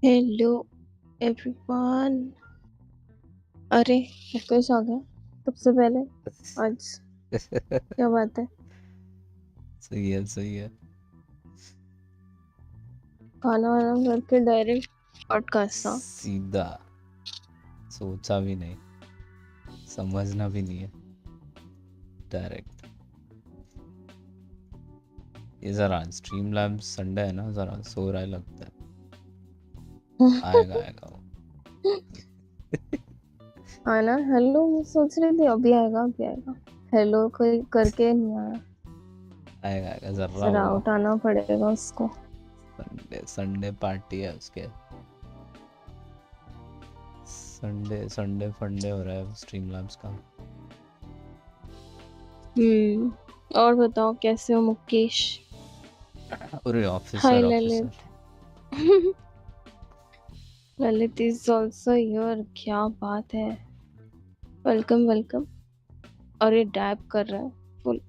Hello everyone. अरे मुकेश आ गया सबसे पहले आज। क्या बात है। सही है सही है। खाना वाना करके डायरेक्ट पॉडकास्ट था। सीधा सोचा भी नहीं, समझना भी नहीं है, डायरेक्ट। ये जरा स्ट्रीम लैब संडे है ना, जरा सो रहा है लगता है। आएगा आएगा वो। आना हेलो मैं सोच रही थी अभी आएगा। हेलो कोई करके नहीं आया। आएगा आएगा जरा जरा वो। उठाना पड़ेगा उसको। संडे संडे पार्टी है उसके। संडे संडे फंडे हो रहा है स्ट्रीम लैब्स का। और बताओ कैसे हो मुकेश। अरे hi officer officer. Lalit. Lalit is also here. क्या बात है। Welcome welcome. और ये डैब कर रहा है फुल।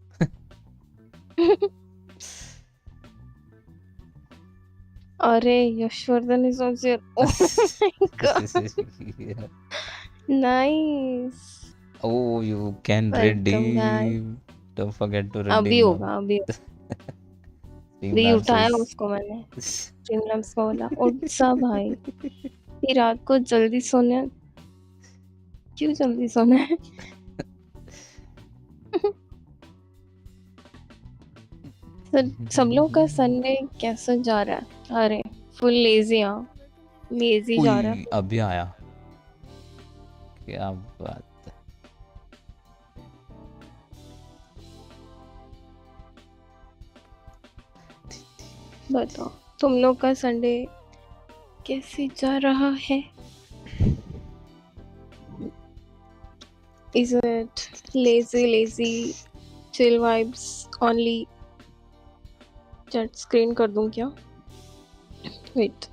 अरे Yashvardhan is also here. Oh my God. Nice. Oh, you can welcome guys. redeem. Don't forget to अभी redeem now. होगा अभी। अभी Streamlabs उठाया is उसको मैंने। स्ट्रीमलैब्स को बोला उठ सा भाई। फिर रात को जल्दी सोने। क्यों जल्दी सोना है। सब लोग का संडे कैसा जा रहा है। अरे फुल लेजी। हाँ लेजी जा रहा है उई full। अभी आया। क्या बात। बताओ तुम लोग का संडे कैसे जा रहा है। Is it lazy, chill vibes only? Chat screen कर दूं क्या। वेट।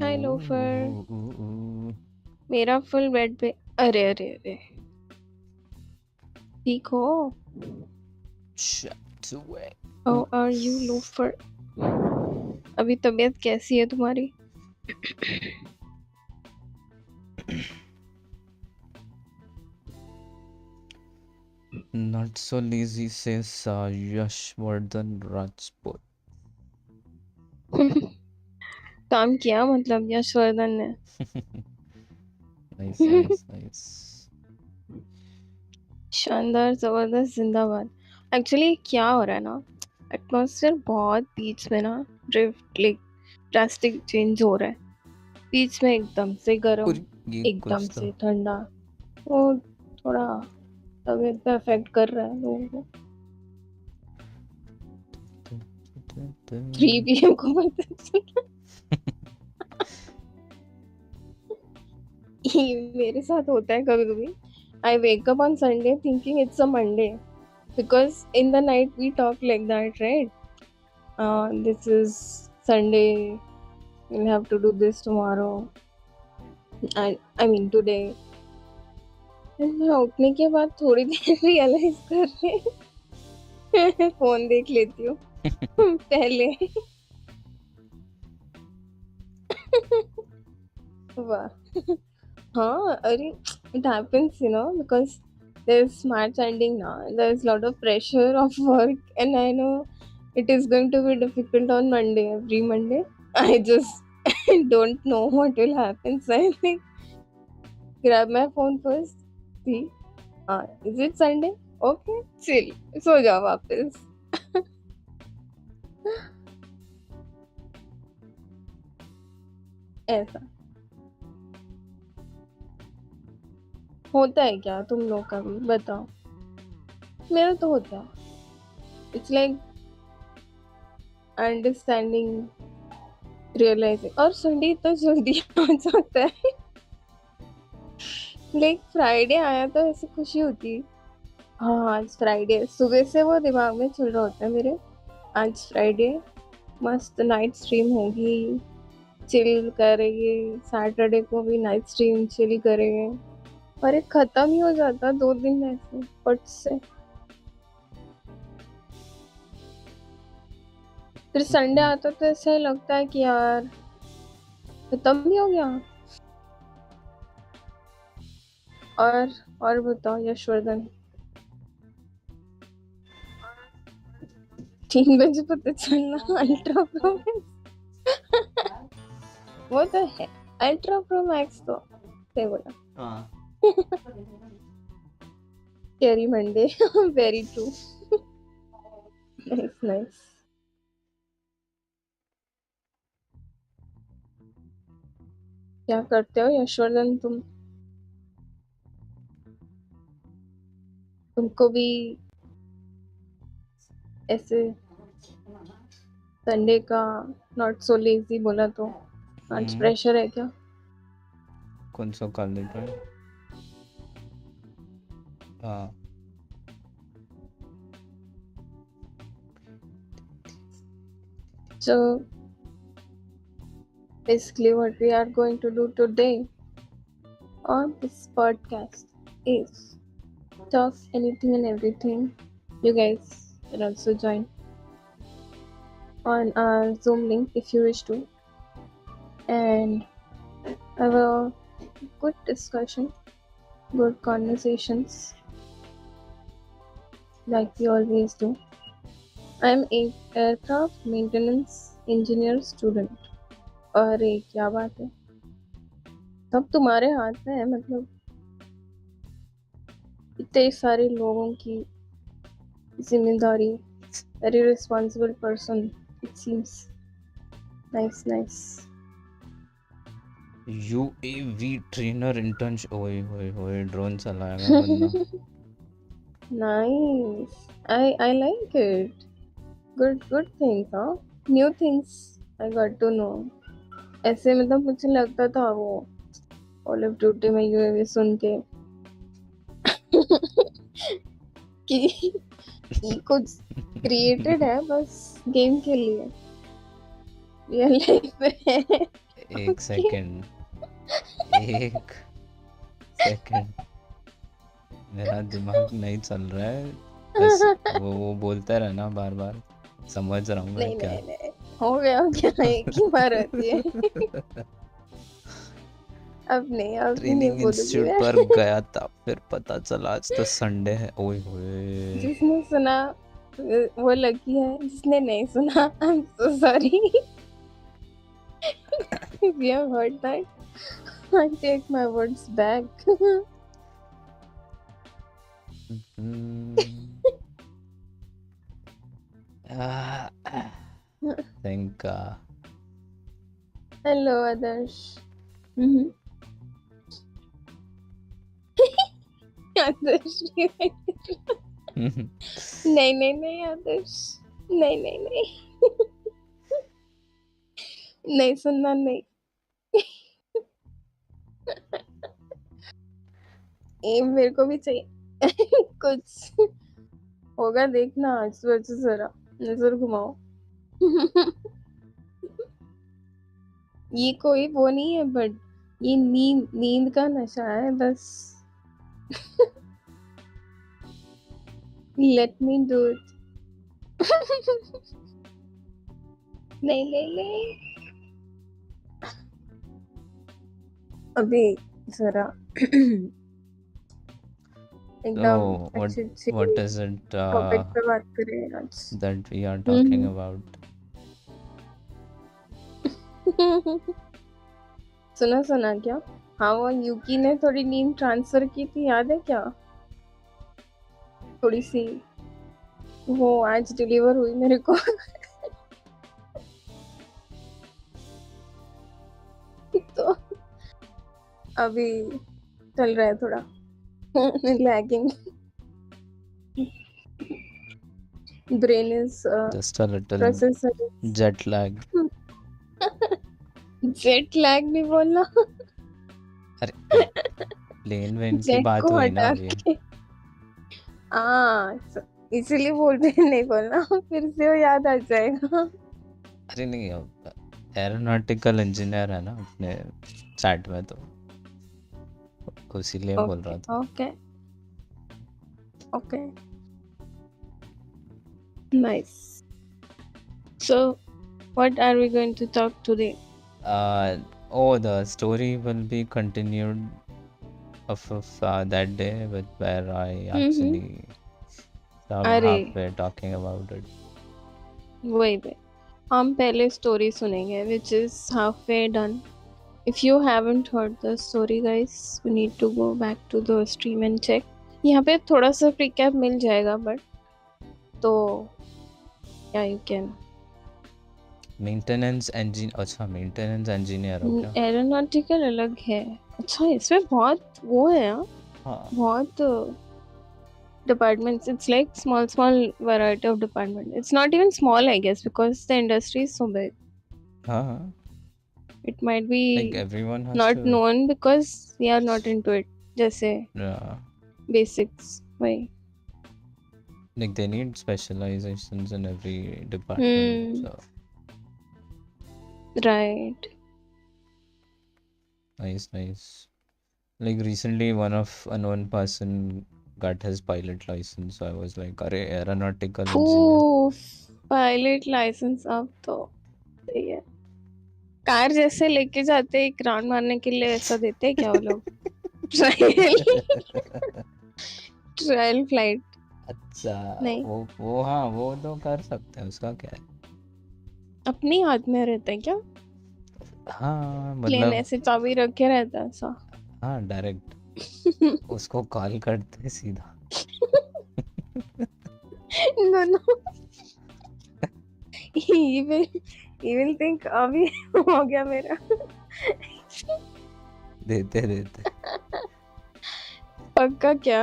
Hi loafer. मेरा फुल बेड पे। अरे अरे अरे ठीक हो। Shut away. How are you loafer. अभी तबीयत कैसी है तुम्हारी। Not so lazy says Yashvardhan Rajput. काम किया मतलब यशवर्धन ने। Nice nice nice. शानदार जबरदस्त जिंदाबाद। एक्चुअली क्या हो रहा है ना। एटमॉस्फेयर बहुत बीच में ना ड्रिफ्ट लाइक ड्रास्टिक चेंज हो रहा है। बीच में एकदम से गर्म और ये एकदम कुछ तो से ठंडा। वो थोड़ा तबीयत पे अफेक्ट कर रहा है लोगों को। 3 PM को पता चला। ये मेरे साथ होता है कभी कभी। I wake up on Sunday thinking it's a Monday because in the night we talk like that, right? This is Sunday. We'll have to do this tomorrow. I mean today. And मैं उठने के बाद थोड़ी देर realise कर रही phone देख लेती हूँ पहले। वाह। हाँ अरे it happens because there's March ending now and there's a lot of pressure of work and I know it is going to be difficult on Monday, every Monday. I just don't know what will happen, so I like grab my phone first, see is it Sunday, okay chill, सो जाओ वापस। ऐसा होता है क्या तुम लोग का भी बताओ। मेरा तो होता है। इट्स लाइक अंडरस्टैंडिंग रियलाइजिंग और संडे इतना जल्दी आ जाता है। लाइक फ्राइडे आया तो ऐसी खुशी होती। हाँ आज फ्राइडे सुबह से वो दिमाग में चल रहा होता है मेरे। आज फ्राइडे मस्त नाइट स्ट्रीम होगी। चिल करेंगे। सैटरडे को भी नाइट स्ट्रीम चिल करेंगे। और ये खत्म ही हो जाता 2 दिन ऐसे फट से। फिर संडे आता तो ऐसे लगता है कि यार खत्म भी हो गया। और बताओ यशवर्धन, 3 बजे पता चलना अल्ट्रा प्रो वो तो है, अल्ट्रा प्रो मैक्स तो सही बोला। हाँ carry Monday very true. Nice nice. क्या करते हो यशवर्धन तुम? तुमको भी ऐसे संडे का नॉट सो लेजी बोला तो आज हम्म, प्रेशर है क्या? कौन सा कॉलेज है? हाँ So basically what we are going to do today on this podcast is talk anything and everything. You guys can also join on our Zoom link if you wish to, and have a good discussion, good conversations like we always do. I'm a aircraft maintenance engineer student. अरे क्या बात है, सब तुम्हारे हाथ में है, मतलब इतने सारे लोगों की जिम्मेदारी, very responsible person it seems. Nice nice. UAV trainer internship, ओए होए होए ड्रोन चलाएगा बंदा। Nice. I like it. Good things, huh? New things I got to know. ऐसे मतलब मुझे लगता था वो कॉल ऑफ ड्यूटी में यूएवी सुन के कि ये कुछ क्रिएटेड है बस गेम के लिए, रियल लाइफ में है। एक Okay. सेकंड, एक सेकंड, मेरा दिमाग नहीं चल रहा है। बस वो बोलता रहना बार बार, समझ रहा हूँ मैं नहीं क्या। नहीं नहीं, हो गया क्या, एक ही बार होती है। अब नहीं ट्रेनिंग बोलूंगी इंस्टीट्यूट मैं। पर गया था, फिर पता चला आज तो संडे है। ओए होए। जिसने सुना वो लकी है, जिसने नहीं सुना I am so sorry. If you have heard that, I take my words back. Think Hello Adarsh. Mhm. आदर्श नहीं नहीं नहीं आदर्श, नहीं नहीं नहीं, नहीं सुनना नहीं। ये मेरे को भी चाहिए कुछ होगा देखना, आज वजह जरा नजर घुमाओ। ये कोई वो नहीं है, बट ये नींद नींद का नशा है बस। Let me do it. नहीं नहीं नहीं, अभी जरा so एकदम what अच्छी अच्छी what is it टॉपिक पे बात करें आज। that we are talking about? सुना सुना क्या? हाँ वो यूकी ने थोड़ी नींद ट्रांसफर की थी, याद है क्या? थोड़ी सी वो आज डिलीवर हुई मेरे को। तो अभी चल रहा है थोड़ा lagging, brain is Just a little processor. jet lag. Jet lag नहीं बोलना, अरे प्लेन वेन की जेट बात को हुई ना हटा अभी। के। हाँ इसीलिए बोल रहे नहीं बोलना, फिर से वो याद आ जाएगा। अरे नहीं, एरोनॉटिकल इंजीनियर है ना अपने चैट में, तो इसीलिए बोल ओके रहा था। Okay okay nice. So, what are we going to talk today? The story will be continued of that day, with where I Mm-hmm. actually stopped अरे halfway talking about it. वही पे हम पहले स्टोरी सुनेंगे which is halfway done. If you haven't heard the story guys, we need to go back to the stream and check. यहाँ पे थोड़ा सा recap मिल जाएगा but तो yeah you can. Maintenance engineer हो क्या? एरोनॉटिकल अलग है. अच्छा इसमें बहुत वो है यार, हाँ बहुत departments. It's like small variety of department. It's not even small I guess because the industry is so big. हाँ, It might like be everyone has not to. known because we are not into it. जैसे Yeah, basics. वही. like they need specializations in every department. So Right. nice. Like recently, one of unknown person got his pilot license. So I was like, "Arey, aeronautical engineer." Poof. Pilot licence अब तो सही है. Car जैसे लेके जाते एक round मारने के लिए ऐसा देते हैं क्या वो लोग? ट्रायल फ्लाइट अच्छा, नहीं वो हाँ, वो तो कर सकते हैं, उसका क्या है? अपनी हाथ में रहता है क्या? हाँ प्लेन मतलब, ऐसे चाबी रखे रहता है ऐसा. हाँ डायरेक्ट उसको कॉल करते हैं सीधा. No, no. He will think अभी हो गया मेरा. देते पक्का क्या?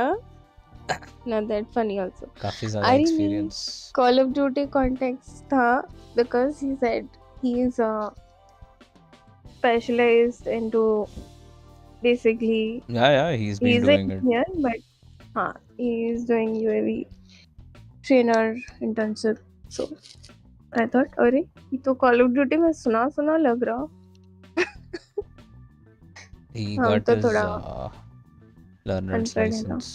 Not that funny also. काफी ज्यादा अरे नहीं, experience. Call of Duty context था because he said he is specialized into basically Yeah, he's he been is an doing it. engineer but हाँ he is doing UAV trainer internship. So I thought अरे ये तो Call of Duty में सुना लग रहा. He हम got तो his थोड़ा learner's अनपढ़ है ना. license.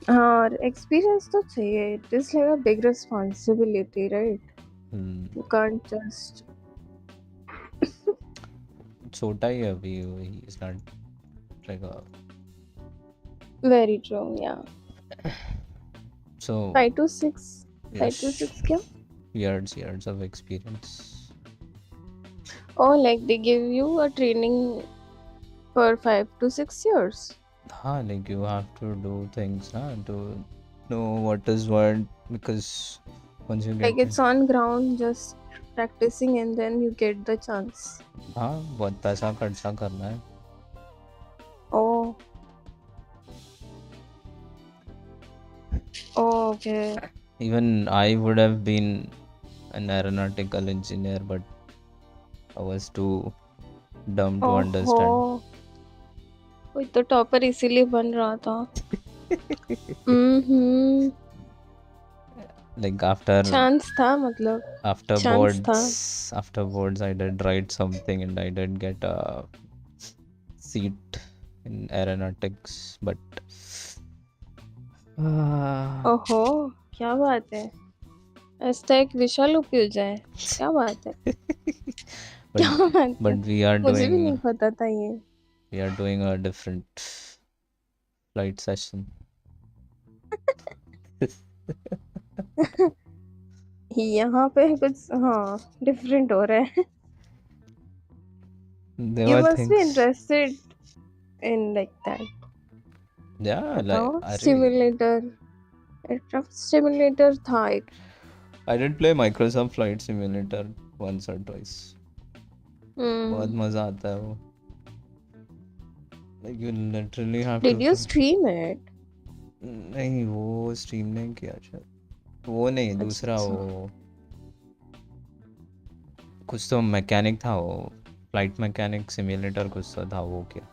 हाँ और एक्सपीरियंस तो चाहिए. It is like a big responsibility, right? You can't just छोटा ही है अभी, he is not like a. very true. Yeah. So 5 to 6. 5 yes, to 6 क्या? years of experience. Oh, like they give you a training for 5 to 6 years. हाँ, like you have to do things ना, to know what is what, because once you Like get it's on ground just practicing and then you get the chance. हाँ, बहुत पैसा खर्चा करना है. Oh. Oh, okay. Even I would have been an aeronautical engineer, but I was too dumb to understand. Oh. कोई तो topper इसीलिए बन रहा था. Like after चांस था मतलब. after चांस था. boards I did write something and I did get a seat in aeronautics, but ओहो क्या बात है. ऐसा एक विशाल उपयोग जाए. क्या बात है. क्या बात है. but मुझे भी नहीं पता था ये. we are doing a different flight session. यहाँ पे कुछ हाँ डिफरेंट हो रहा है. There You were must be things. interested in like that. Yeah, like बताओ. सिमुलेटर एयरक्राफ्ट सिमुलेटर था एक. I did play Microsoft Flight Simulator once or twice. बहुत मजा आता है वो. Like you literally have Did to. you stream it? नहीं, वो स्ट्रीम नहीं किया शायद. वो नहीं, दूसरा वो कुछ तो मैकेनिक था, वो फ्लाइट मैकेनिक सिमुलेटर कुछ तो था, वो क्या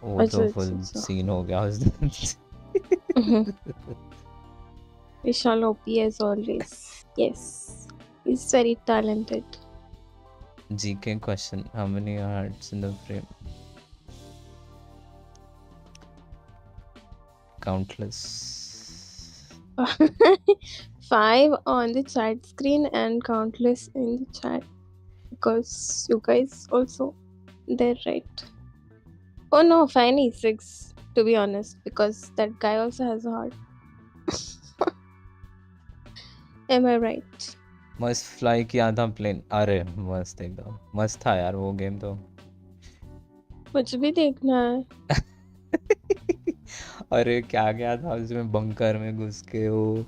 वो तो फुल सीन हो गया उस दिन. Vishal OP as always. Yes, he's very talented. GK question: how many hearts in the frame? Countless. 5 on the chat screen and countless in the chat because you guys also they're right. Oh no, Fanny 6 to be honest because that guy also has a heart. Am I right? मस्त fly किया था plane, अरे मस्त एकदम मस्त था यार वो गेम तो। मुझे भी देखना है। अरे क्या क्या था उसमें, बंकर में घुस के वो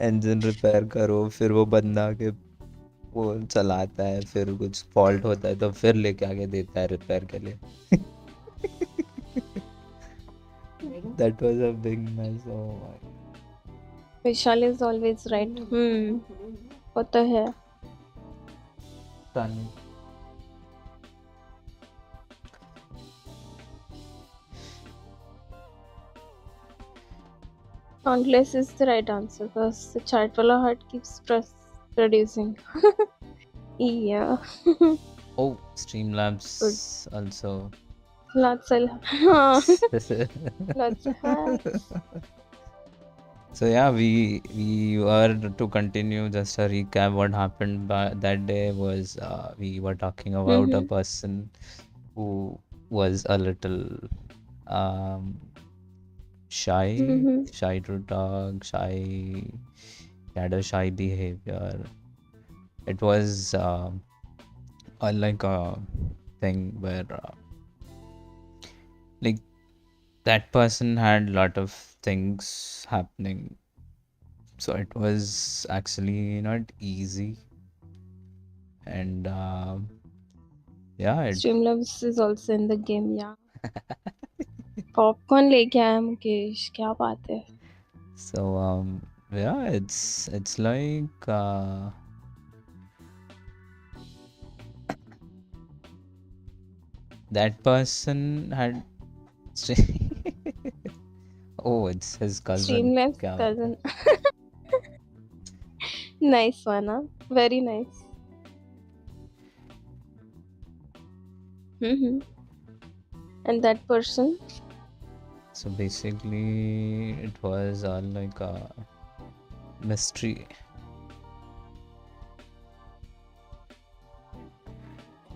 इंजन रिपेयर करो, फिर वो बंदा के वो चलाता है, फिर कुछ फॉल्ट होता है तो फिर लेके आके देता है रिपेयर के लिए। That was a big match. Oh my Vishal is always right. वो तो है। God. Countless is the right answer because the chat wala heart keeps producing. Yeah. Oh, Streamlabs also. Lots of lots of hearts. So yeah, we were to continue, just a recap what happened that day was, we were talking about a Mm-hmm. person who was a little um, Mm-hmm. shy to talk, shy, had a shy behavior. It was like a thing where like that person had a lot of things happening, so it was actually not easy. And yeah, Streamlabs is also in the game. Yeah. Popcorn लेके आया मुकेश, क्या बात है? so yeah, it's like that person had oh, it's his cousin. Streamlabs क्या बात है? cousin. Nice one, huh? Very nice. Mm-hmm. And that person? So basically it was like a mystery.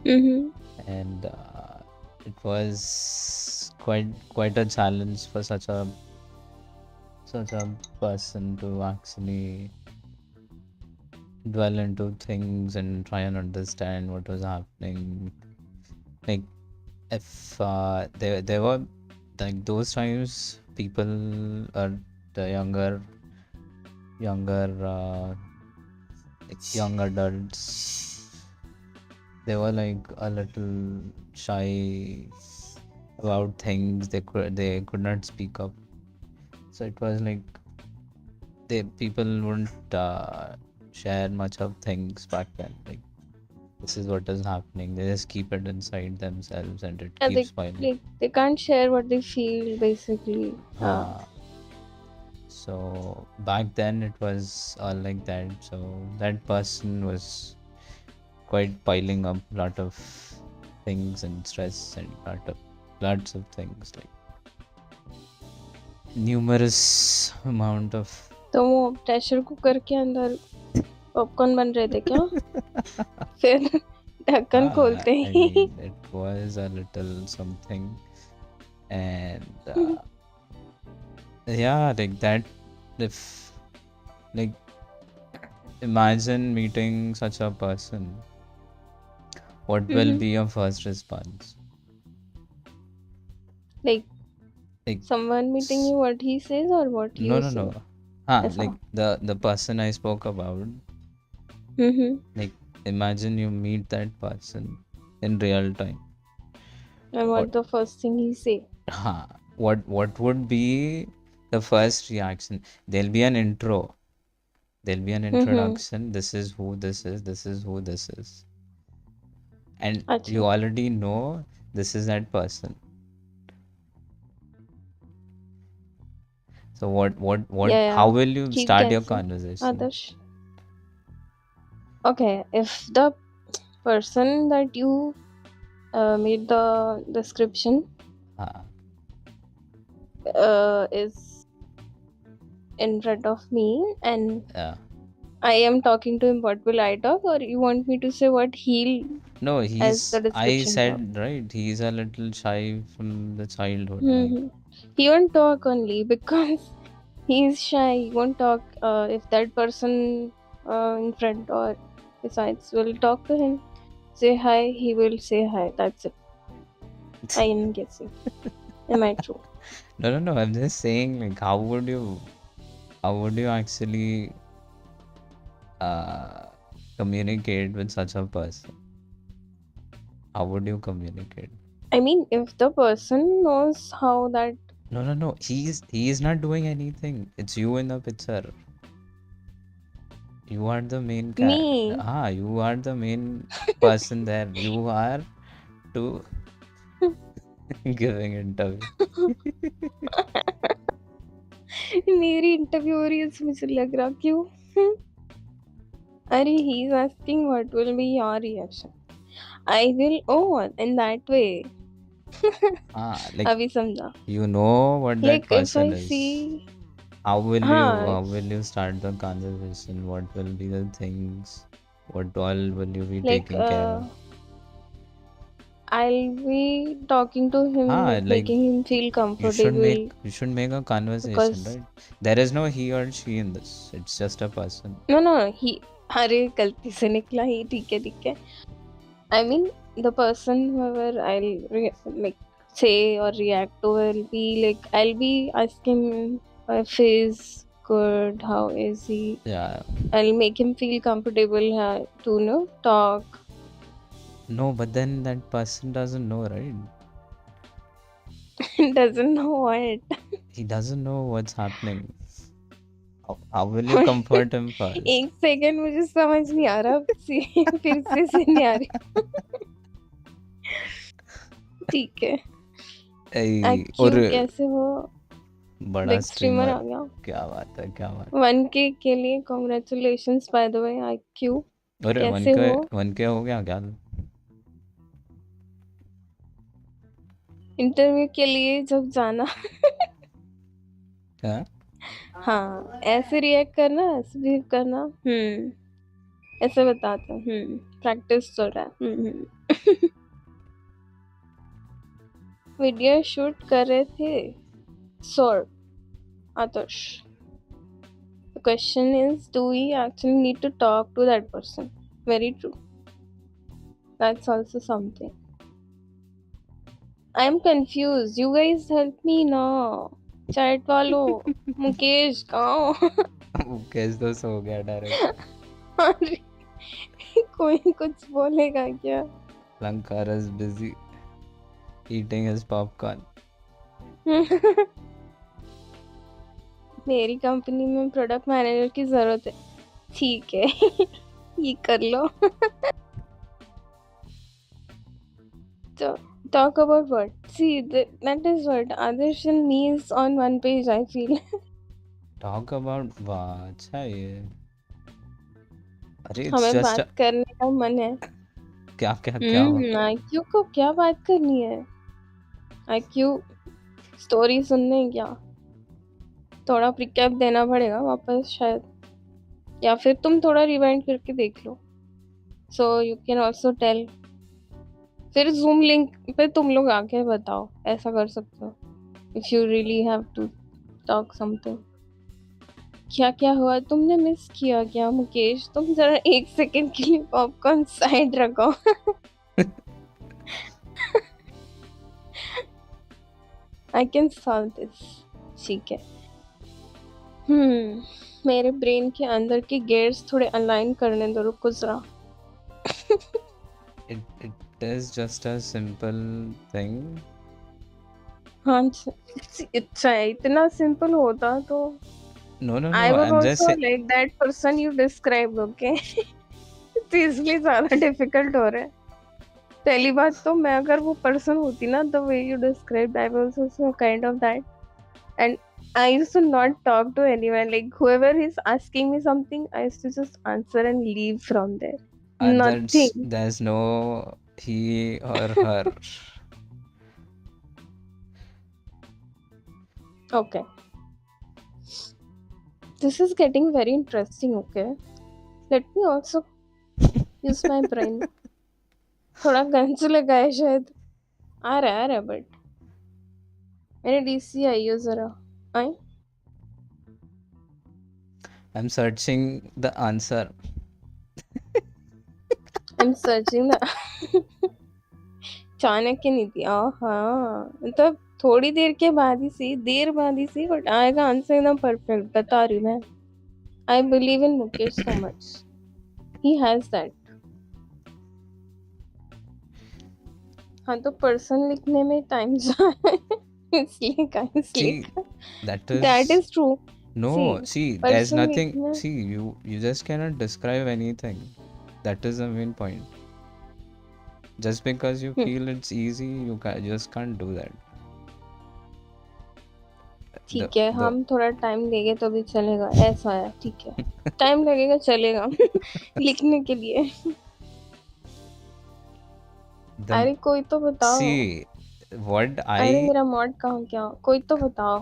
Mm-hmm. And it was quite a challenge for such a person to actually dwell into things and try and understand what was happening. Like if there were like those times people or the younger like young adults, they were like a little shy about things. They could not speak up, so it was like people wouldn't share much of things back then, like this is what is happening, they just keep it inside themselves and it Yeah, keeps piling. they can't share what they feel basically. So back then it was all like that, so that person was quite piling up a lot of things and stress and lots of things, like numerous amount of तो वो pressure cooker के अंदर popcorn बन रहे थे क्या? फिर ढक्कन खोलते I he mean, it was a little something, and yeah, like that. If like imagine meeting such a person, what will be your first response? like Like someone meeting you, what he says or what no, you no, say? no. ऐसा. Like the person I spoke about. Like imagine you meet that person in real time. And What what the first thing he say? what would be the first reaction? There'll be an intro. There'll be an introduction. This is who this is. This is who this is. And you अच्छा. already know this is that person. So what Yeah, how yeah. will you Keep start your guessing. conversation? Adarsh. Okay, if the person that you made the description Ah, is in front of me and yeah. I am talking to him, what will I talk? Or you want me to say what he'll No, as the I description talk? said, right, he's a little shy from the childhood. Like, Hmm. He won't talk only because he's shy. He won't talk if that person in front or besides will talk to him. Say hi, he will say hi. That's it. I am guessing. Am I true? no, no, no. I'm just saying, like, how would you actually uh, communicate with such a person? How would you communicate? I mean, if the person knows how that No, no, no. He is not doing anything. It's you in the picture. You are the main me, you are the main person there. You are to giving interview. मेरी interview हो रही है इसमें मुझे लग रहा क्यों? अरे he is asking what will be your reaction. I will in that way. Like अभी समझा. you know what that Like if person I is. see, How हाँ, will you start the conversation? What will be the things? What all will you be like taking care of? I'll be talking to him, like Like making him feel comfortable you should make a conversation, because right? There is no he or she in this. It's just a person. no he अरे गलती से निकला ही ठीक है. I mean the person whoever like say or react to will be like I'll be asking if he's good, how is he. Yeah. I'll make him feel comfortable to talk. No, but then that person doesn't know, right? Doesn't know what. He doesn't know what's happening. How will you comfort him first? एक second मुझे समझ नहीं आ रहा फिर से नहीं आ रही. ठीक है. और क्यों कैसे हो? बड़ा बिग स्ट्रीमर स्ट्रीमर. आ गया. क्या बात है, क्या बात. 1K के लिए congratulations by the way. IQ अरे कैसे हो? 1K हो गया क्या? इंटरव्यू के लिए जब जाना. हाँ. हाँ ऐसे रिएक्ट करना, ऐसे बिहेव करना. ऐसे बताते हैं. प्रैक्टिस चल रहा है. वीडियो शूट कर रहे थे. Sort Adarsh. The question is, do we actually need to talk to that person? Very true. That's also something. I'm confused. You guys help me now. Chat वालों, मुकेश कहाँ हो? मुकेश तो सो गया डायरेक्ट. अरे, कोई कुछ बोलेगा क्या? Lankara is busy eating his popcorn. मेरी कंपनी में प्रोडक्ट मैनेजर की जरूरत है. ठीक है. ये कर लो. So, talk about what? See, that is what Adarsh and me is on one page, I feel. Talk about वाह अच्छा है ये. अरे it's हमें just बात करने का मन है. क्या क्या क्या हुआ? IQ को क्या बात करनी है? IQ स्टोरी सुनने क्या? थोड़ा प्रिकैप देना पड़ेगा वापस शायद, या फिर तुम थोड़ा रिवाइंड करके देख लो. So you can also tell. फिर जूम लिंक पे तुम लोग आके बताओ. ऐसा कर सकते हो if you really have to talk something. क्या क्या हुआ? तुमने मिस किया क्या मुकेश? तुम जरा एक सेकंड के लिए पॉपकॉर्न साइड रखो. I can solve this. ठीक है. मेरे ब्रेन के अंदर के गेयर्स थोड़े अलाइन करने दो. रुको जरा. It is just a simple thing. हाँ अच्छा है. इतना सिंपल होता तो No, no, I no. would I'm just also saying. like that person you described. Okay. तो इसलिए ज्यादा डिफिकल्ट हो रहा है. पहली बात तो मैं अगर वो पर्सन होती ना, the way you described, I was also kind of that. And I used to not talk to anyone. Like whoever is asking me something, I used to just answer and leave from there. Nothing. There's no he or her. Okay. This is getting very interesting. Okay. Let me also use my brain. थोड़ा gun से लगा है शायद. आ रहा है but मेरे DC आई हो जरा. आई. I'm searching the answer. I am searching the. Chanakya नीति. हाँ मतलब थोड़ी देर के बाद ही सी, देर बाद ही सी, बट आएगा आंसर एकदम परफेक्ट. बता रही हूँ मैं. I believe in Mukesh so much. He has that. हाँ तो पर्सन लिखने में टाइम जाए इसलिए गाइस See, लिखा. that that is is true. no. See See, there's person nothing. लिखना. See, you just cannot describe anything. That is the main point. Just because you feel it's easy, just can't do that. The ठीक है, the हम थोड़ा time देंगे तो भी चलेगा. ऐसा है. ठीक है, टाइम लगेगा चलेगा लिखने के लिए. the अरे कोई तो बताओ. see what अरे I मेरा मॉड कहाँ क्या, कोई तो बताओ.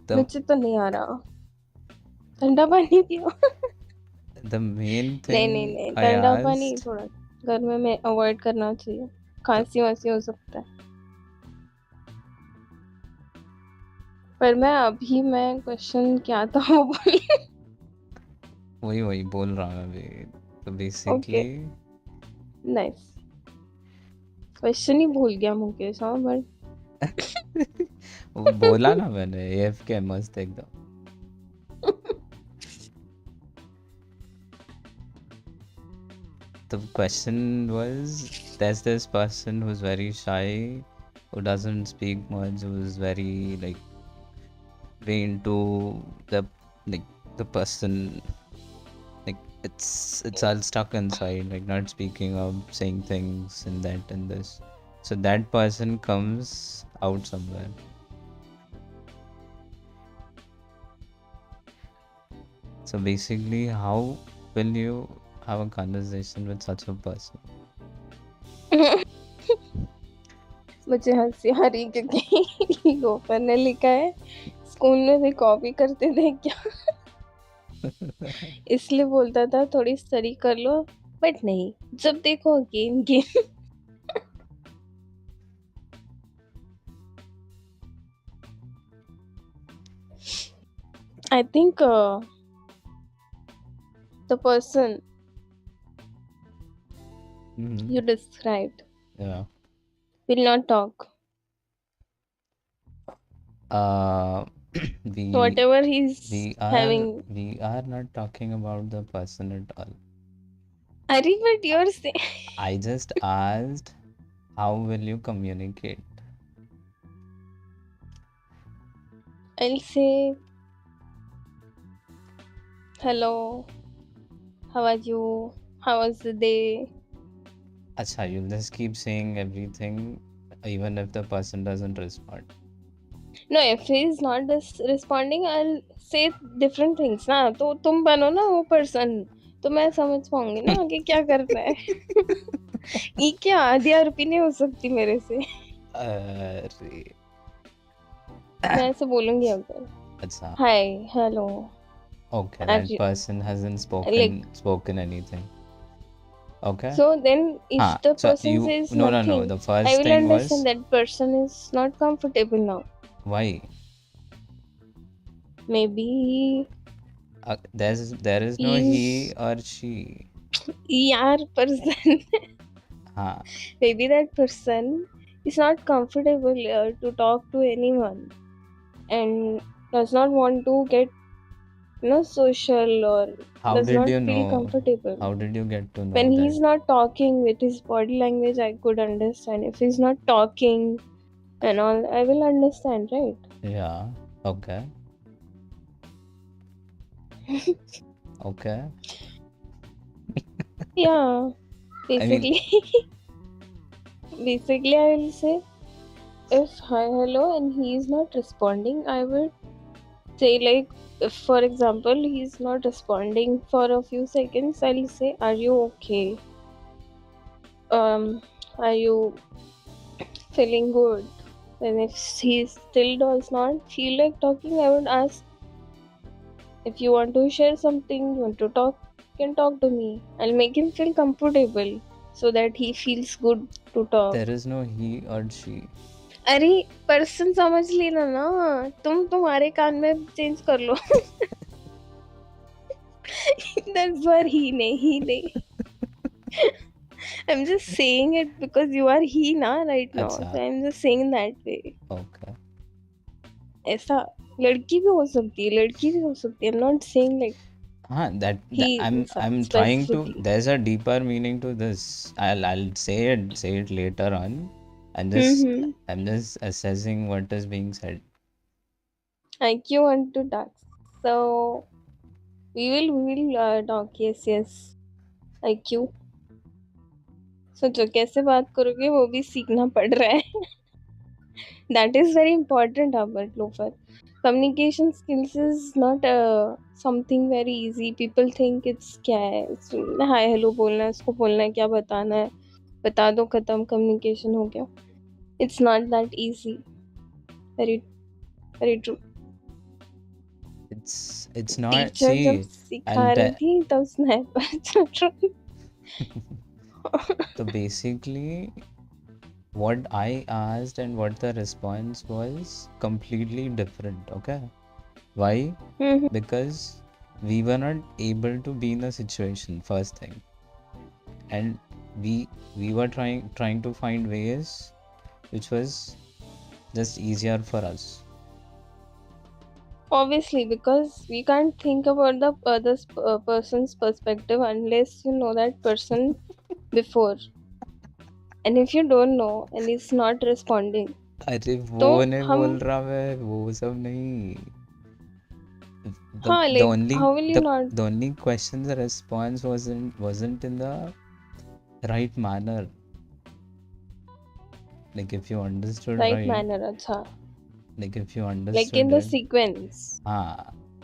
the मुझे तो नहीं आ रहा. ठंडा पानी पियो. the main नहीं नहीं thing नहीं, I ठंडा पानी asked. थोड़ा गर्मी में अवॉइड करना चाहिए. खांसी वासी हो सकता है. पर मैं क्वेश्चन क्या था वो बोली. वही बोल रहा हूँ अभी. तो ओके basically नाइस. क्वेश्चन ही भूल गया मुकेश. हाँ बट वो बोला ना मैंने AFK मस्त एकदम. The question was, there's this person who's very shy, who doesn't speak much, who's very like way into the like the person, like it's all stuck inside, like not speaking up, saying things and that and this. So that person comes out somewhere. So basically, how will you have a conversation with such a person? मुझे हंसी आ रही क्योंकि loafer ने लिखा है school में भी copy करते थे क्या. इसलिए बोलता था थोड़ी स्टडी कर लो, बट नहीं, जब देखो game game. I think the person Mhm. you described Yeah. will not talk. Uh, we Whatever he's we having. are not talking about the person at all. Are but you're saying. I just asked, how will you communicate? I'll say hello, how are you, how was the day. Acha, you'll just keep saying everything, even if the person doesn't respond. No, if he's not responding, I'll say different things ना. तो तुम बनो ना वो person, तो मैं समझ पाऊंगी ना कि क्या कर रहा है. ये क्या आधी रुपये नहीं हो सकती मेरे से. अरे मैं ऐसे बोलूंगी अगर. अच्छा. Hi, hello. Okay, that Are you, person hasn't like, spoken anything. Okay. so then if Huh. the So person you says no. nothing, The I first will thing was understand that person is not comfortable now. why? Maybe There is no he he's or she. yaar person. Huh. Maybe that person is not comfortable to talk to anyone and does not want to get social, or How does did not you feel know? comfortable. How did you get to know When that? he's not talking with his body language, I could understand. If he's not talking and all, I will understand, right? Yeah. Okay. Okay. Yeah, I mean, basically I will say, if hi hello and he is not responding, I will say, like, if for example he's not responding for a few seconds, I'll say, are you okay, are you feeling good. And if he still does not feel like talking, I would ask, if you want to share something, you want to talk, can talk to me. I'll make him feel comfortable so that he feels good to talk. There is no he or she. अरे person समझ लेना ना, तुम तुम्हारे कान में change कर लो. That's for he नहीं. I'm just saying it because you are he na right now, अच्छा, so I'm just saying that way. okay. ऐसा लड़की भी हो सकती है, लड़की भी हो सकती है. I'm not saying like That he I'm trying to. specifically. There's a deeper meaning to this. I'll say it later on. Mm-hmm. I'm just assessing what is being said. Like you want to talk, so we will talk. Yes. Like you. सोचो कैसे बात करोगे, वो भी सीखना पड़ रहा है. That is very important, Albert Lofer. Communication skills is not something very easy. People think it's क्या है, हाय हेलो बोलना है, उसको बोलना है क्या बताना है, बता दो खत्म, communication हो गया. It's not that easy. Very very true. It's not. Teacher जब See, सिखा I'll रही tell. थी तब स्नैपर चल रहा. So basically, what I asked and what the response was completely different. Okay, why? Hmm. Because we were not able to be in the situation. First thing, and we were trying to find ways which was just easier for us. Obviously, because we can't think about the other person's perspective unless you know that person before. And if you don't know and he's not responding, अरे तो वो नहीं हम बोल रहा मैं, वो सब नहीं. the हाँ the like only how will you not the only question, the response wasn't in the right manner. Like if you understood right right, manner? अच्छा, like if you like in understood the it. sequence,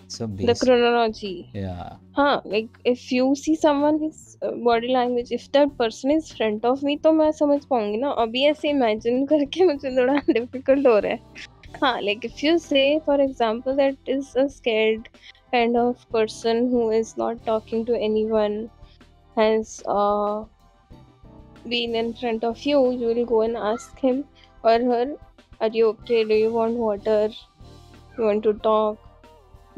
So the chronology. yeah. हाँ, like if you see someone his body language, if that person is front of me तो मैं समझ पाऊंगी ना. अभी ऐसे imagine करके मुझे थोड़ा difficult हो रहा है. हाँ, like if you say for example that is a scared kind of person who is not talking to anyone, has been in front of you, you will go and ask him or her, are you okay? Do you want water? You want to talk?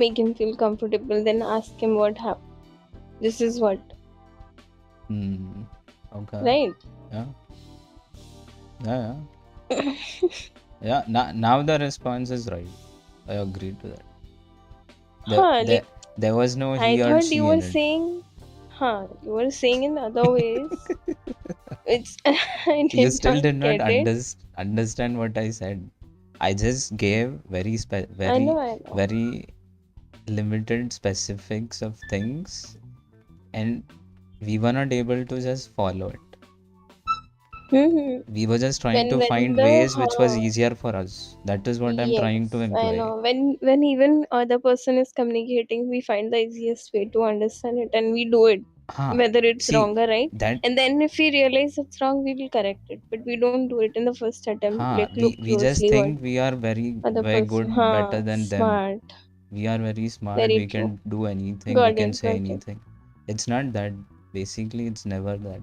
Make him feel comfortable, then ask him what happened. This is what, Okay. right? Yeah. Yeah. Yeah. Now the response is right. I agree to that. Huh, like There was no I he or thought you she were in it. saying, you were saying in other ways. It's I You did still not did not get it. understand what I said. I just gave I know, I know. very limited specifics of things, and we were not able to just follow it. Mm-hmm. We were just trying to When find the ways which was easier for us. That is what I'm trying to yes, I imply. know. When even other person is communicating, we find the easiest way to understand it and we do it, Huh. whether it's See, wrong or right. that, And then if we realize it's wrong, we will correct it. But we don't do it in the first attempt. huh, Like look we just closely what think we are other very person. good, better than them. Smart. We are very smart. Very We true. can do anything. We Got can it. say Got it. anything. It's not that. Basically, it's never that.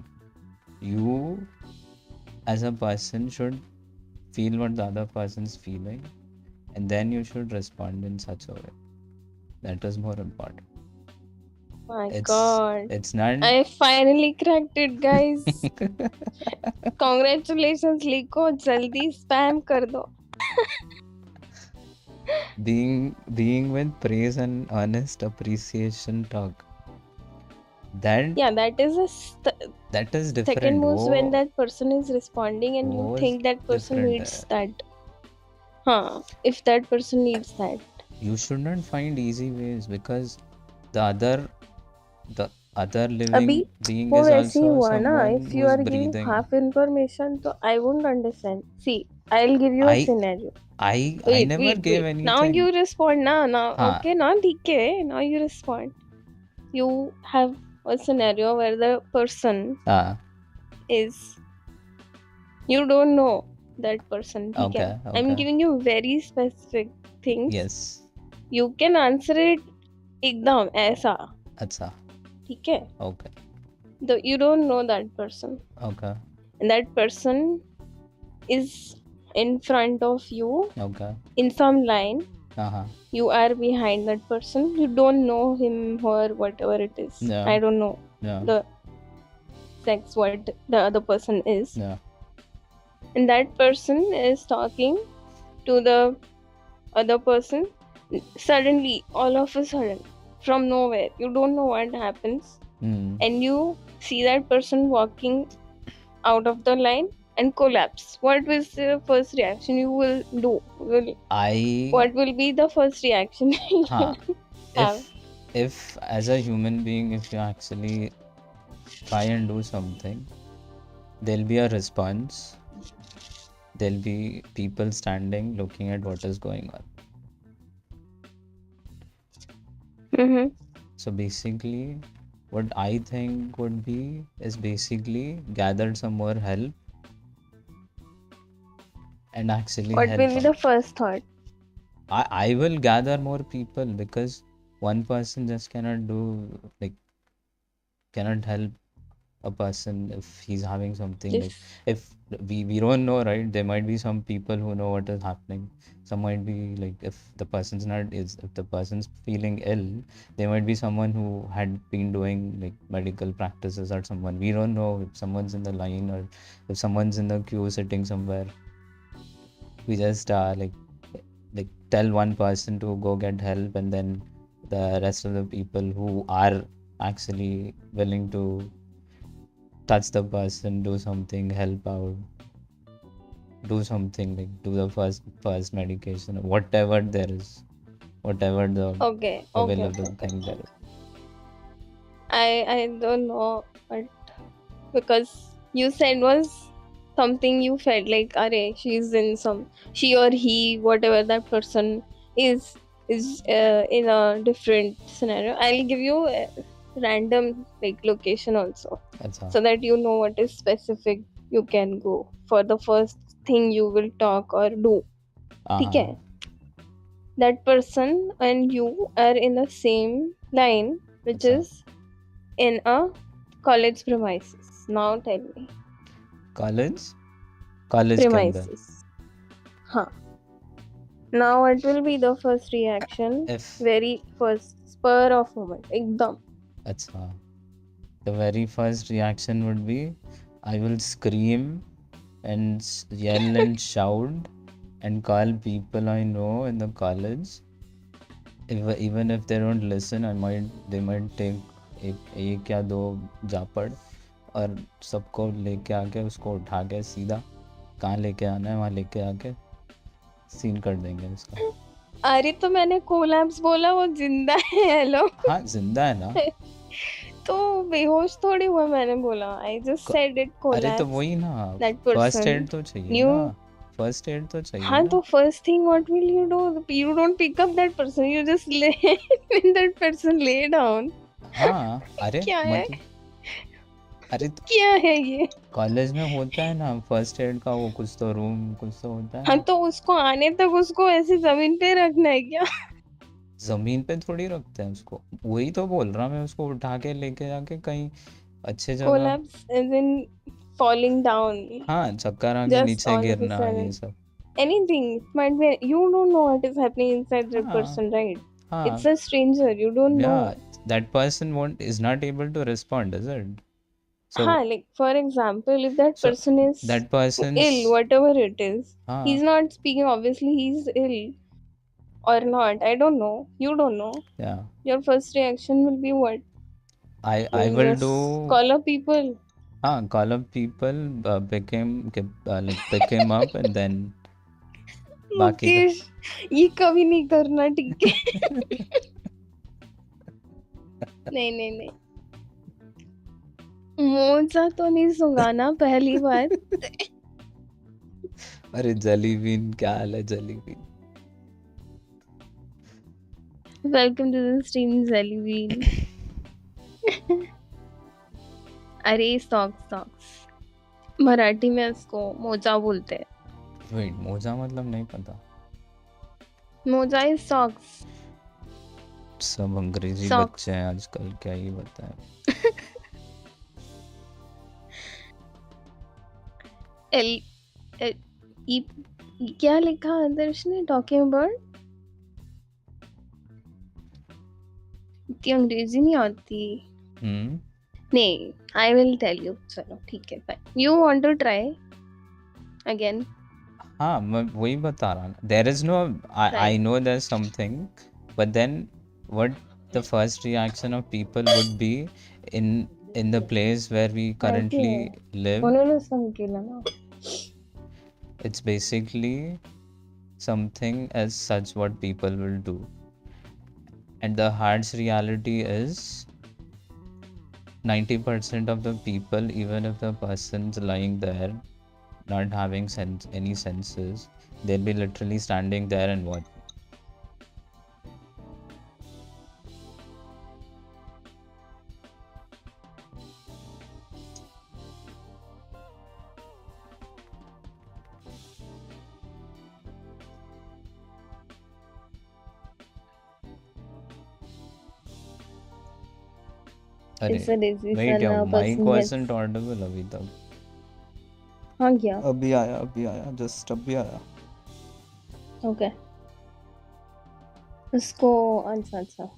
You, as a person, should feel what the other person's feeling, and then you should respond in such a way. That is more important. My It's God. it's not I finally cracked it, guys. Congratulations, लिखो जल्दी spam कर दो. being with praise and honest appreciation talk. That Yeah, that is a that is second different. most when वो that person is responding and you was think that person different needs that. If that person needs that. You should not find easy ways, because the other the other अभी living being वो is वैसे ही also हुआ ना. someone If who you is are giving breathing. half information, तो I won't understand. See, I'll give you a I scenario. I Wait, never wait, gave wait. Now anything. you respond. Now, हाँ. okay, now ठीक है. Now you respond. You have a scenario where the person हाँ. is, you don't know that person. ठीक है. Okay. I'm Okay. giving you very specific things. Yes. You can answer it एकदम ऐसा. अच्छा. ठीक है, Okay. you don't know that person, Okay. and that person is in front of you Okay. in some line. Uh-huh. You are behind that person, you don't know him or whatever it is. Yeah. I don't know Yeah. the sex what the other person is. Yeah. And that person is talking to the other person. Suddenly, all of a sudden, from nowhere, you don't know what happens, and you see that person walking out of the line and collapse. What was the first reaction you will do? What will be the first reaction you have? If as a human being, if you actually try and do something, there'll be a response. There'll be people standing looking at what is going on. Mm-hmm. So basically, what I think would be is basically gather some more help and actually What help will be out. the first thought? I will gather more people, because one person just cannot do, like, cannot help a person if he's having something, like, Just if we don't know, right? There might be some people who know what is happening. Some might be like, if the person's feeling ill, there might be someone who had been doing like medical practices, or someone we don't know, if someone's in the line, or if someone's in the queue sitting somewhere. We just like tell one person to go get help, and then the rest of the people who are actually willing to touch the person, do something, help out, do something, like do the first medication, or whatever there is, whatever the okay, okay, available okay. thing there is. I don't know, but because you said was something you felt like, arey, she or he, whatever that person is in a different scenario. I'll give you a random like location also, That's all. so that you know what is specific you can go for the first thing you will talk or do. Uh-huh. Okay, that person and you are in the same line, which That's all. is in a college premises. Now tell me. College के अंदर. Premises. Huh. Now what will be the first reaction? If Very first spur of moment. Ekdam. अच्छा, the very first reaction would be, I will scream and yell and shout and call people I know in the college. Even if they don't listen, they might take एक या दो जापड़, और सबको लेके आके उसको उठा के सीधा कहाँ लेके आना है वहाँ लेके आके सीन कर देंगे उसका. अरे तो मैंने कोलैप्स बोला, वो जिंदा है. हेलो. हाँ, जिंदा है ना. तो बेहोश थोड़ी हुआ, मैंने बोला. आई जस्ट सेड इट अरे तो कोलैप्स. वही ना, दैट फर्स्ट पर्सन एड तो चाहिए न्यू. ना. फर्स्ट एड तो चाहिए हाँ, ना. तो first thing what will you do? You don't pick up that person, you just lay that person lay down. हाँ, अरे क्या है, मतलब, अरे क्या है ये? कॉलेज में होता है ना फर्स्ट एड का, वो कुछ तो रूम कुछ तो होता है हाँ, ना. तो उसको आने तक उसको ऐसे जमीन पे रखना है क्या? जमीन पे थोड़ी रखते हैं उसको, वही तो बोल रहा मैं, उसको उठा के लेके जाके कहीं अच्छे जगह. Collapse as in falling down, हाँ, चक्कर आके just नीचे all of a गिरना, ये sudden. सब. Anything might be. You don't know what is happening inside that हाँ. person, right? हाँ. It's a stranger. You don't know. Yeah, that person is not able to respond, is it? So हाँ, like for example, if that so person is that ill, person's. whatever it is, हाँ. he's not speaking. Obviously, he's ill or not. I don't know. You don't know. Yeah, Your first reaction will be what? I You'll will just do. call up people. Call up people, pick him up, and then बाकी का. मुकेश, ये कभी नहीं करना, ठीक है? नहीं नहीं नहीं, मोजा तो नहीं सुंगाना पहली बात. अरे जलीबीन, क्या हाल है jellybean? Welcome to the stream jellybean. अरे सॉक्स मराठी में इसको मोजा बोलते हैं. वेट, मोजा मतलब नहीं पता. मोजा इज सॉक्स. सब अंग्रेजी Socks. बच्चे हैं आजकल, क्या ही बताएं। एल, एल ई, क्या लिखा आदर्श ने टॉकिंग अबाउट? इतनी अंग्रेजी नहीं आती। हम्म। नहीं, आई विल टेल यू। चलो ठीक है, fine. You want to try again? हाँ, मैं वही बता रहा हूँ, there is no, I fine. No there something, but then what the first reaction of people would be in in the place where we माहिती currently आहे, live. म्हणूनच सांगितलं ना. It's basically something as such what people will do, and the harsh reality is 90% of the people, even if the person's lying there not having any senses, they'll be literally standing there and watching. अरे इस wait, your decision mic person wasn't gets. audible अभी तक। हाँ क्या? अभी आया, just अभी आया। ओके, उसको. अच्छा अच्छा,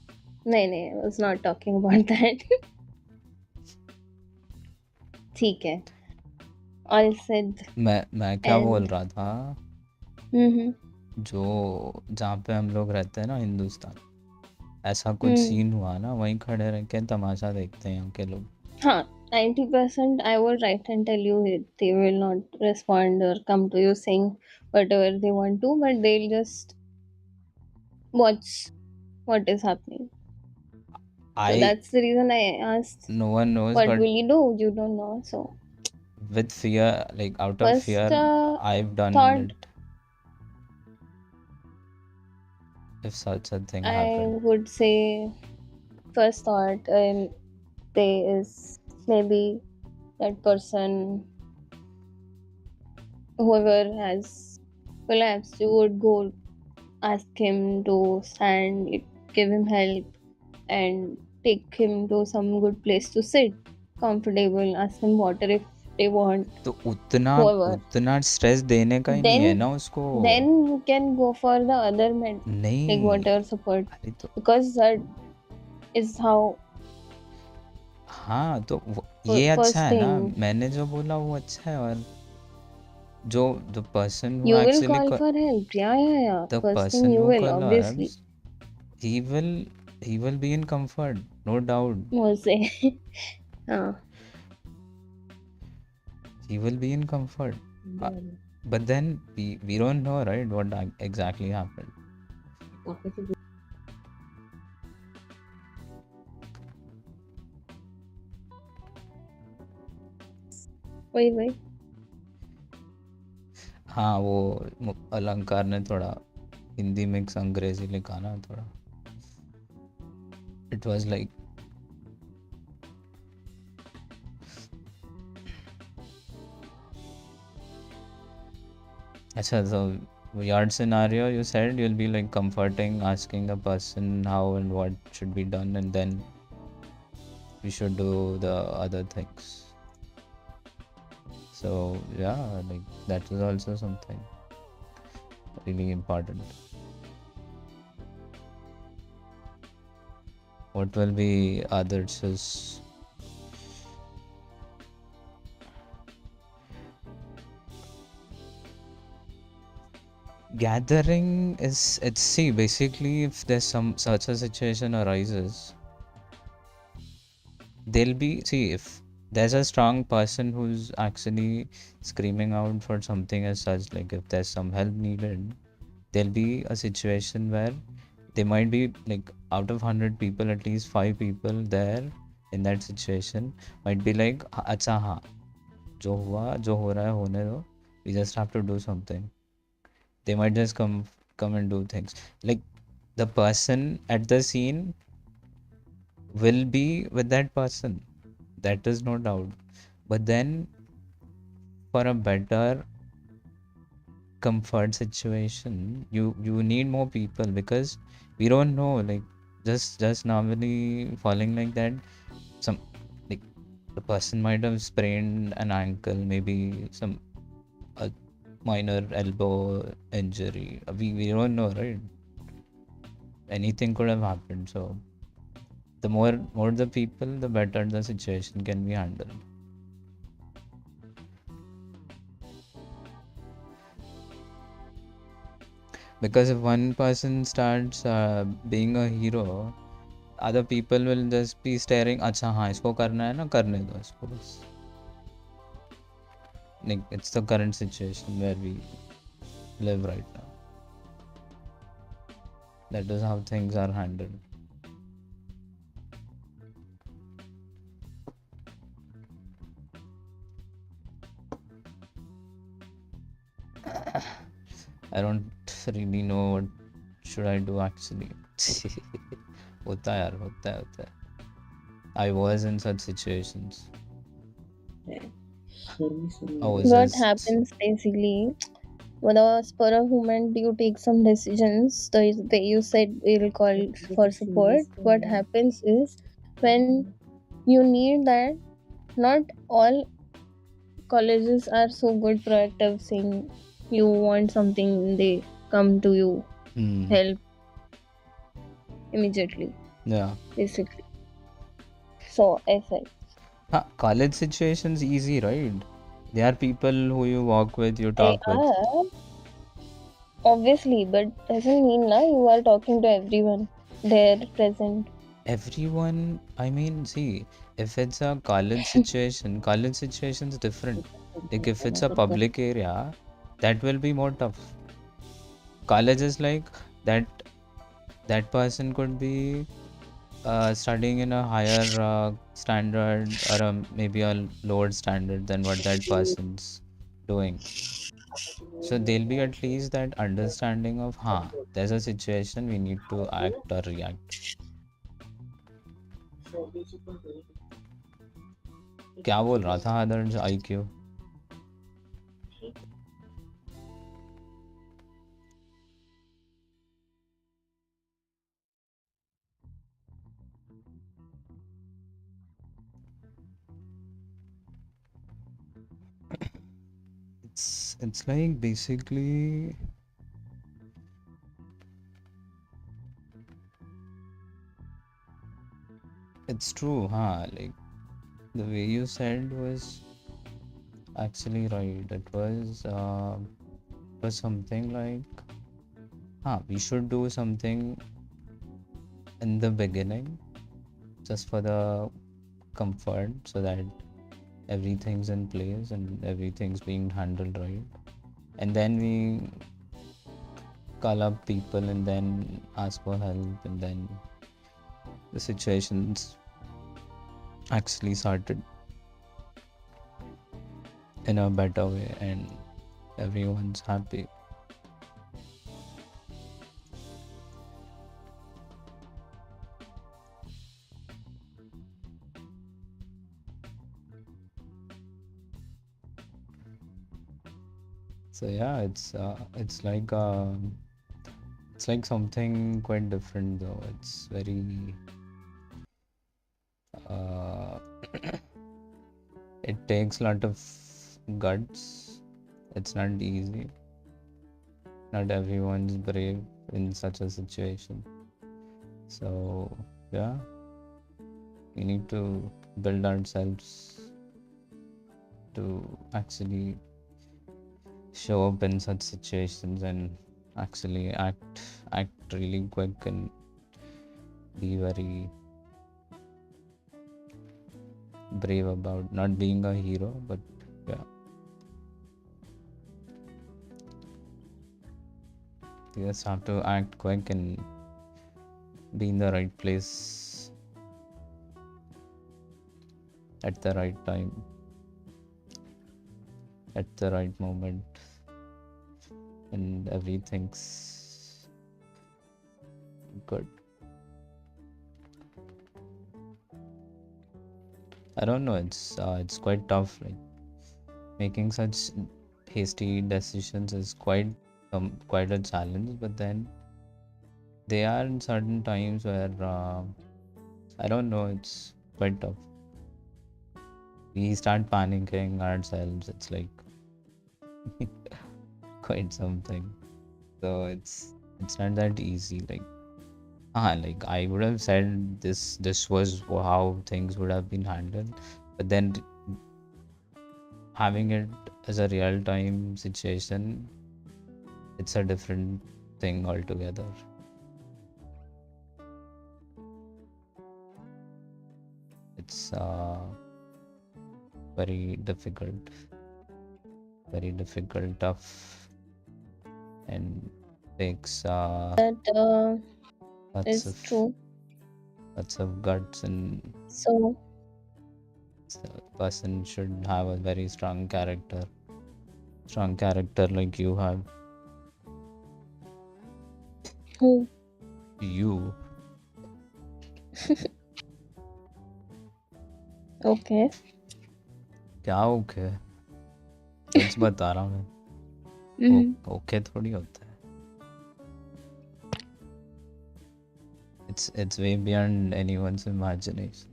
नहीं नहीं, I was not talking about that. ठीक है, ऑल सेड मैं क्या बोल एंड. रहा था, हम्म. जो जहाँ पे हम लोग रहते हैं ना, हिंदुस्तान, ऐसा कुछ हम्म. सीन हुआ ना, वहीं खड़े रह के तमाशा देखते हैं यहाँ के लोग। हाँ, 90% I will write and tell you they will not respond or come to you saying whatever they want to, but they'll just watch what is happening. So I that's the reason I asked, No one knows, what but will you do? You don't know. So with fear, like out of first fear, I've done thought, it if such a thing I happened. would say, first thought they is maybe that person, whoever has collapsed, you would go ask him to stand, give him help, and take him to some good place to sit comfortable, ask him water if they want, तो उतना whoever. उतना stress देने का ही नहीं है Then ना उसको। then you can go for the other med, like नहीं, whatever support, अरे तो because that is how हाँ, तो ये अच्छा first है ना, thing. मैंने जो बोला वो अच्छा है। और जो the person who You will actually call for help. Yeah. The First thing person you who will, obviously. collapsed, he will he will be in comfort, no doubt. We'll say. uh, He will be in comfort. Uh, but then we don't know, right, what exactly happened. wait. हाँ, वो अलंकार ने थोड़ा Hindi mix अंग्रेजी लिखा ना थोड़ा। It was like, अच्छा, so weird scenario, you said you'll be like comforting, asking the person how and what should be done, and then we should do the other things. So yeah, like that is also something really important. What will be others' gathering is, it's, see, basically if there's some such a situation arises, there'll be, see, if there's a strong person who's actually screaming out for something as such, like if there's some help needed, there'll be a situation where they might be like, out of 100 people, at least 5 people there in that situation might be like, अच्छा हाँ, जो हुआ जो हो रहा है होने दो, we just have to do something. They might just come and do things. Like the person at the scene will be with that person, that is no doubt. But then for a better comfort situation, you need more people, because we don't know, like just normally falling like that, some like the person might have sprained an ankle, maybe some a minor elbow injury. We don't know, right? Anything could have happened. So the more the people, the better the situation can be handled. Because if one person starts being a hero, other people will just be staring, अच्छा हाँ इसको करना है ना, करने दो इसको बस. Like it's the current situation where we live right now. That is how things are handled. I don't really know what should I do actually. होता है यार, होता है. I was in such situations. I was What just happens basically, with a spur of moment, you take some decisions. You said we'll call for support. What happens is when you need that, not all colleges are so good proactive saying you want something, they come to you, hmm, help immediately, yeah. basically. So I said, College situations easy, right? They are people who you walk with, you they talk with. are obviously, but doesn't mean now you are talking to everyone there present. Everyone, I mean, see, if it's a college situation is different. Like if it's a public area, that will be more tough. College is like that that person could be studying in a higher standard, or maybe a lower standard than what that person's doing. So there'll be at least that understanding of, there's a situation, we need to act or react. क्या बोल रहा था आदर्श, IQ? It's like basically it's true, like the way you said was actually right. It was something like, we should do something in the beginning just for the comfort, so that everything's in place and everything's being handled right. And then we call up people and then ask for help, and then the situation's actually sorted in a better way and everyone's happy. So yeah, it's like something quite different though. It's very uh, it takes a lot of guts. It's not easy. Not everyone's brave in such a situation. So yeah, we need to build ourselves to actually show up in such situations and actually act really quick and be very brave about not being a hero, but yeah, you just have to act quick and be in the right place at the right time, at the right moment, and everything's good. I don't know, it's quite tough. Like making such hasty decisions is quite a challenge, but then They are in certain times where I don't know, it's quite tough. We start panicking ourselves. It's like quite something. So it's not that easy. Like I would have said this was how things would have been handled, but then having it as a real time situation, it's a different thing altogether. It's very difficult, very difficult, tough, and takes That lots is of true. guts, and So, the person should have a very strong character like you have. who? You, Okay. क्या okay? सच बता रहा हूँ मैं। Mm-hmm. Okay थोड़ी होता है। It's way beyond anyone's imagination.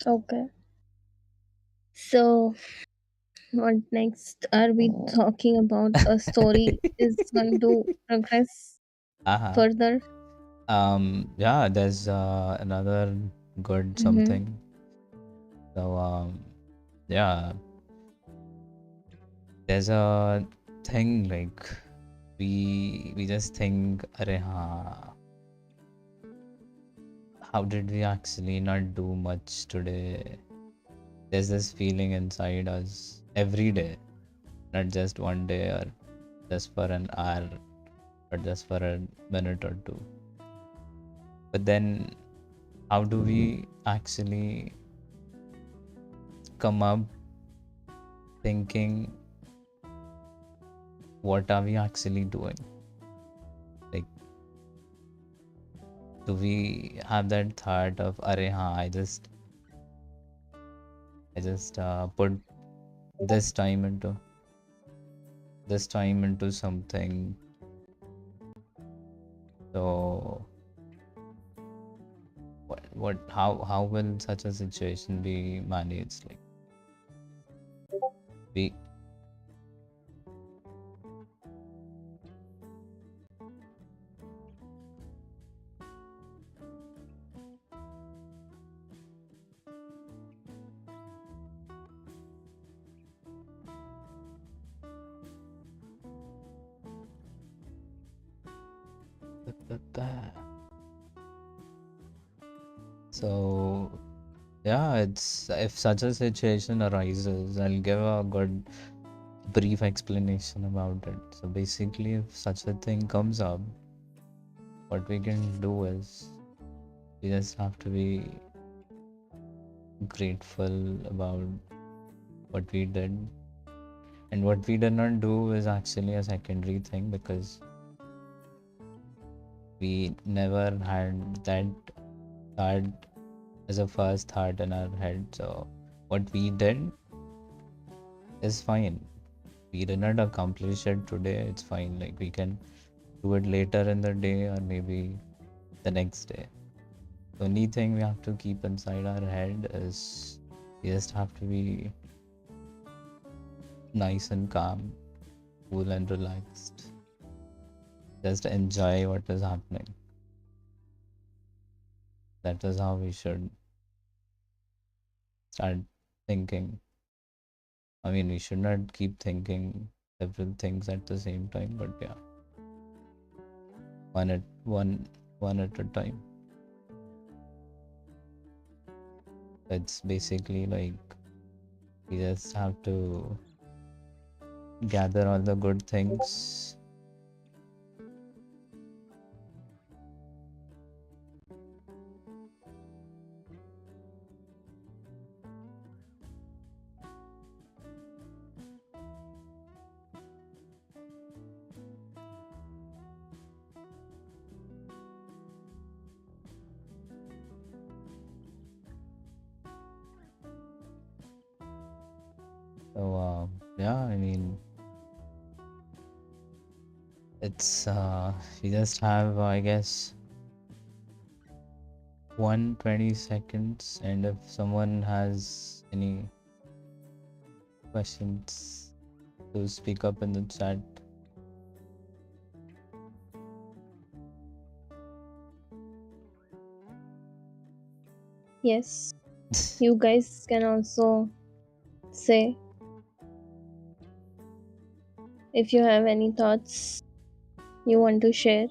Okay. So, what next? Are we talking about a story is going to progress Uh-huh. further? Yeah, there's another good Mm-hmm. something. So yeah, there's a thing like we just think, "Arey haan, how did we actually not do much today?" There's this feeling inside us every day, not just one day or just for an hour, but just for a minute or two. But then, how do we actually come up thinking, what are we actually doing? Like, do we have that thought of, "Arey haan, I just put this time into something. So how will such a situation be managed? Like we so yeah, it's if such a situation arises, I'll give a good brief explanation about it. So basically, if such a thing comes up, what we can do is we just have to be grateful about what we did. And what we did not do is actually a secondary thing, because we never had that thought as a first thought in our head. So what we did is fine. We did not accomplish it today, it's fine. Like we can do it later in the day or maybe the next day. The only thing we have to keep inside our head is we just have to be nice and calm, cool and relaxed. Just enjoy what is happening. That is how we should start thinking. I mean, we should not keep thinking several things at the same time, but yeah, one at one at a time. It's basically like we just have to gather all the good things. So yeah, I mean, It's we just have I guess 120 seconds, and if someone has any questions to speak up in the chat. Yes, you guys can also say if you have any thoughts you want to share.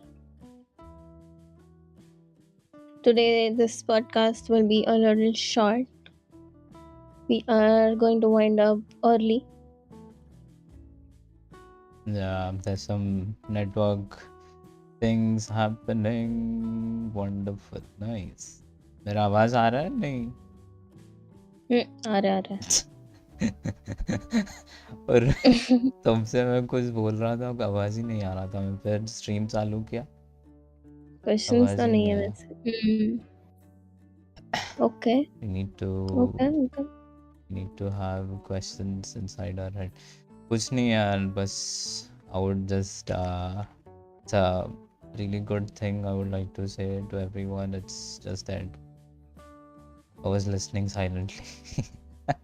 Today, this podcast will be a little short. We are going to wind up early. Yeah, there's some network things happening. Wonderful, nice. मेरा आवाज आ रहा है नहीं? आ रहा और है तुमसे मैं कुछ बोल रहा था, आवाज ही नहीं आ रहा था। मैं फिर स्ट्रीम चालू किया, क्वेश्चंस आवाज तो ही नहीं नहीं है आया। वैसे। Okay We okay okay need to have questions inside our head. कुछ नहीं यार, बस I would just it's a really good thing I would like to say to everyone. It's just that I was listening silently.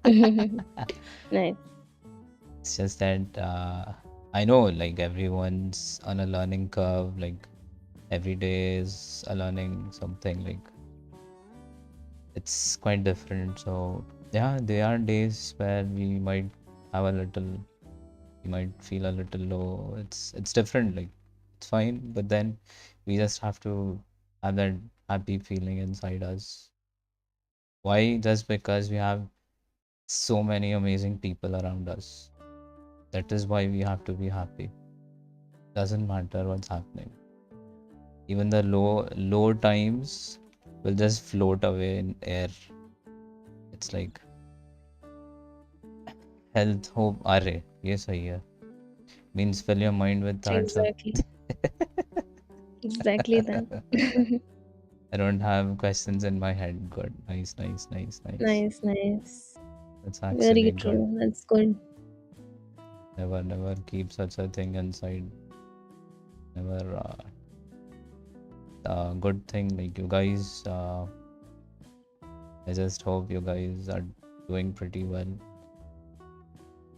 Nice It's just that I know like everyone's on a learning curve, like every day is a learning something, like it's quite different. So yeah, there are days where we might have a little, we might feel a little low. It's different, like it's fine, but then we just have to have that happy feeling inside us. Why? Just because we have so many amazing people around us. That is why we have to be happy. Doesn't matter what's happening. Even the low times will just float away in air. It's like health, hope, array. ये सही है. Means fill your mind with thoughts of. Exactly exactly that I don't have questions in my head. Good. Nice, nice, nice, nice. Nice nice That's very actually true good. That's good Never keep such a thing inside. Never good thing. Like you guys, I just hope you guys are doing pretty well,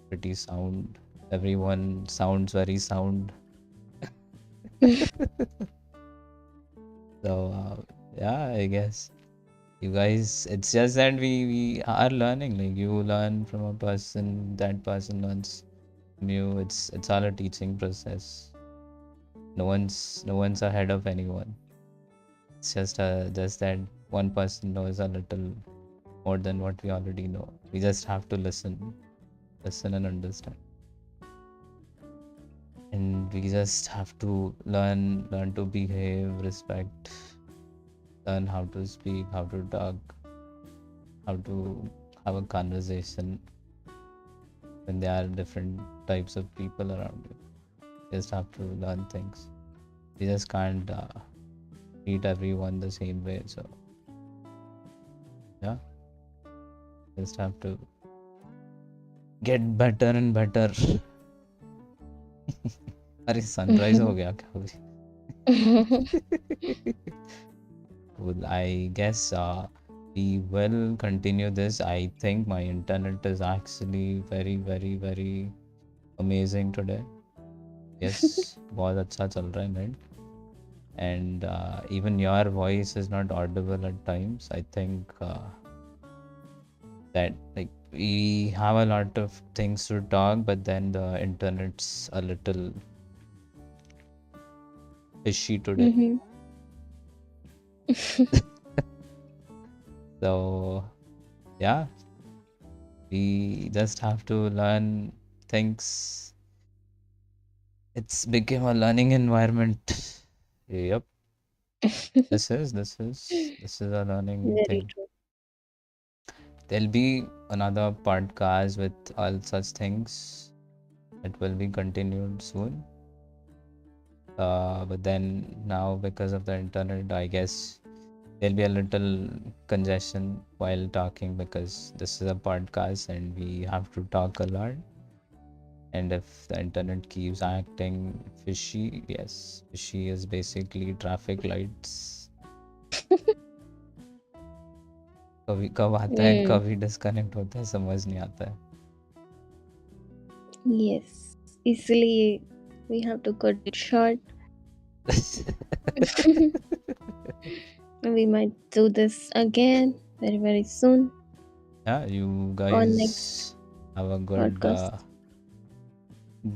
pretty sound. Everyone sounds very sound. So yeah, I guess you guys. It's just that we are learning. Like you learn from a person, that person learns from you. It's all a teaching process. No one's ahead of anyone. It's just that one person knows a little more than what we already know. We just have to listen and understand. And we just have to learn to behave, respect, learn how to speak, how to talk, how to have a conversation when there are different types of people around you. You just have to learn things. You just can't treat everyone the same way. So yeah, just have to get better and better. अरे sunrise हो गया क्या अभी? Well, I guess we will continue this. I think my internet is actually very amazing today. Yes, बहुत अच्छा चल रहा है net. And even your voice is not audible at times. I think that like we have a lot of things to talk, but then the internet's a little fishy today. So yeah, we just have to learn things. It's become a learning environment. Yep, this is a learning very thing. True There'll be another podcast with all such things that will be continued soon. But then now because of the internet, I guess there'll be a little congestion while talking because this is a podcast and we have to talk a lot. And if the internet keeps acting fishy, yes, fishy is basically traffic lights. कभी कब आता है Mm, कभी disconnect होता है समझ नहीं आता है. yes. Easily, we have to cut it short. We might do this again very, very soon Yeah, you on next guys have a podcast.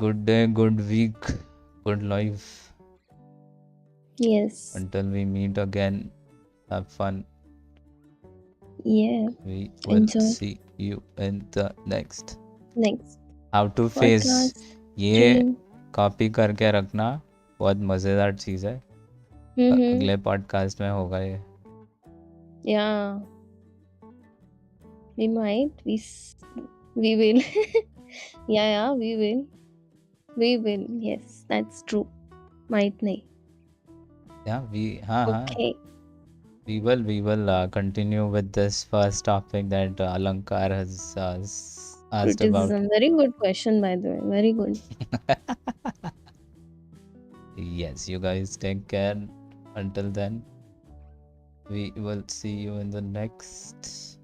good day, good week, good life. Yes. Until we meet again, have fun. Yeah. We will Enjoy see you in the next. next How to face. podcast ये stream. Copy करके रखना, बहुत मज़ेदार चीज़ है. Mm-hmm. अगले podcast में होगा ये. Yeah. We might. We will. Yeah, we will. We will. Yes, that's true. Might nahi. Yeah, हाँ Okay. we will continue with this first topic that Alankar has asked about. Criticism. Very good question, by the way. Very good. Yes, you guys take care. Until then, we will see you in the next.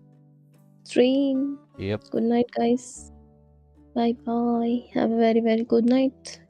Stream. Yep. Good night, guys. Bye bye. Have a very, very good night.